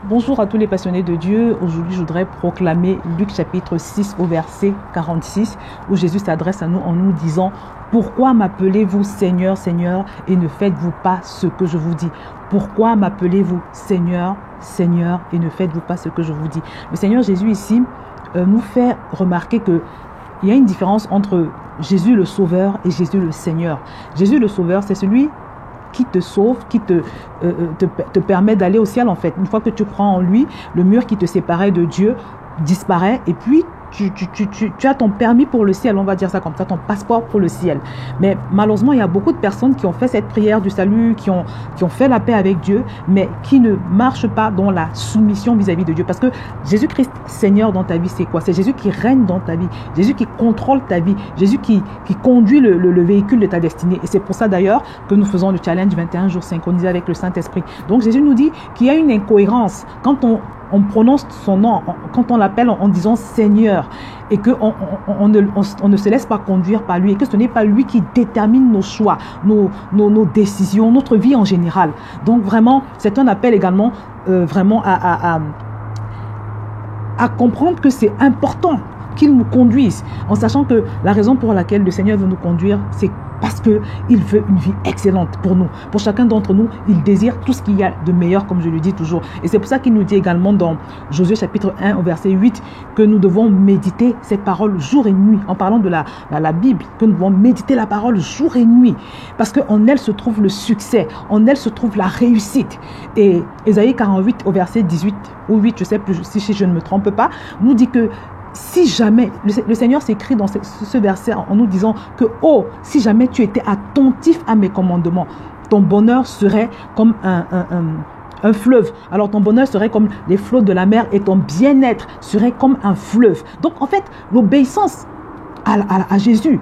Bonjour à tous les passionnés de Dieu. Aujourd'hui, je voudrais proclamer Luc chapitre 6 au verset 46 où Jésus s'adresse à nous en nous disant « Pourquoi m'appelez-vous Seigneur, Seigneur et ne faites-vous pas ce que je vous dis ?» Pourquoi m'appelez-vous Seigneur, Seigneur et ne faites-vous pas ce que je vous dis? Le Seigneur Jésus ici nous fait remarquer qu'il y a une différence entre Jésus le Sauveur et Jésus le Seigneur. Jésus le Sauveur, c'est celui qui te sauve, qui te permet d'aller au ciel en fait. Une fois que tu crois en lui, le mur qui te séparait de Dieu disparaît et puis tu as ton permis pour le ciel, on va dire ça comme ça, ton passeport pour le ciel. Mais malheureusement, il y a beaucoup de personnes qui ont fait cette prière du salut, qui ont fait la paix avec Dieu, mais qui ne marchent pas dans la soumission vis-à-vis de Dieu. Parce que Jésus-Christ, Seigneur dans ta vie, c'est quoi? C'est Jésus qui règne dans ta vie, Jésus qui contrôle ta vie, Jésus qui conduit le véhicule de ta destinée. Et c'est pour ça d'ailleurs que nous faisons le challenge 21 jours synchronisé avec le Saint-Esprit. Donc Jésus nous dit qu'il y a une incohérence quand on prononce son nom, quand on l'appelle en disant Seigneur, et qu'on ne se laisse pas conduire par lui, et que ce n'est pas lui qui détermine nos choix, nos décisions, notre vie en général. Donc vraiment, c'est un appel également vraiment à comprendre que c'est important qu'il nous conduise, en sachant que la raison pour laquelle le Seigneur veut nous conduire, c'est parce qu'il veut une vie excellente pour nous. Pour chacun d'entre nous, il désire tout ce qu'il y a de meilleur, comme je le dis toujours. Et c'est pour ça qu'il nous dit également dans Josué chapitre 1 au verset 8 que nous devons méditer cette parole jour et nuit. En parlant de la Bible, que nous devons méditer la parole jour et nuit. Parce qu'en elle se trouve le succès, en elle se trouve la réussite. Et Ésaïe 48 au verset 18 ou 8, je ne sais plus si je ne me trompe pas, nous dit que si jamais, le Seigneur s'écrit dans ce verset en nous disant que, oh, si jamais tu étais attentif à mes commandements, ton bonheur serait comme un fleuve. Alors ton bonheur serait comme les flots de la mer et ton bien-être serait comme un fleuve. Donc en fait, l'obéissance à Jésus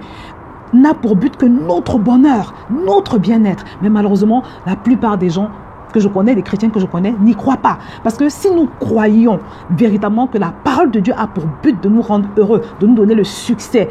n'a pour but que notre bonheur, notre bien-être. Mais malheureusement, la plupart des gens que je connais, les chrétiens que je connais, n'y croient pas. Parce que si nous croyions véritablement que la parole de Dieu a pour but de nous rendre heureux, de nous donner le succès,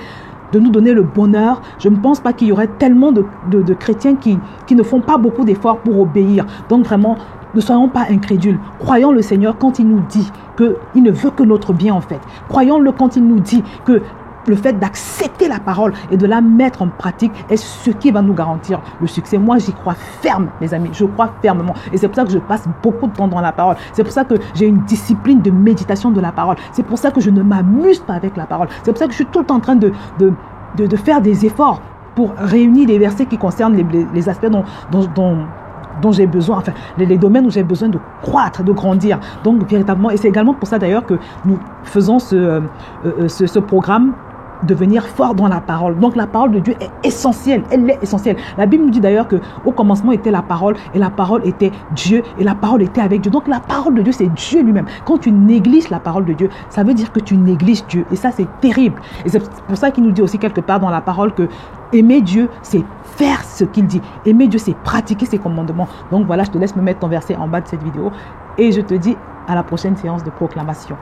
de nous donner le bonheur, je ne pense pas qu'il y aurait tellement de chrétiens qui ne font pas beaucoup d'efforts pour obéir. Donc vraiment, ne soyons pas incrédules. Croyons le Seigneur quand il nous dit qu'il ne veut que notre bien en fait. Croyons-le quand il nous dit que le fait d'accepter la parole et de la mettre en pratique est ce qui va nous garantir le succès. Moi, j'y crois ferme, mes amis. Je crois fermement. Et c'est pour ça que je passe beaucoup de temps dans la parole. C'est pour ça que j'ai une discipline de méditation de la parole. C'est pour ça que je ne m'amuse pas avec la parole. C'est pour ça que je suis tout le temps en train de faire des efforts pour réunir les versets qui concernent les aspects dont j'ai besoin, enfin, les domaines où j'ai besoin de croître, de grandir. Donc, véritablement, et c'est également pour ça d'ailleurs que nous faisons ce programme devenir fort dans la parole. Donc la parole de Dieu est essentielle, elle est essentielle. La Bible nous dit d'ailleurs qu'au commencement était la parole et la parole était Dieu et la parole était avec Dieu. Donc la parole de Dieu, c'est Dieu lui-même. Quand tu négliges la parole de Dieu, ça veut dire que tu négliges Dieu et ça c'est terrible. Et c'est pour ça qu'il nous dit aussi quelque part dans la parole que aimer Dieu, c'est faire ce qu'il dit. Aimer Dieu, c'est pratiquer ses commandements. Donc voilà, je te laisse me mettre ton verset en bas de cette vidéo et je te dis à la prochaine séance de proclamation.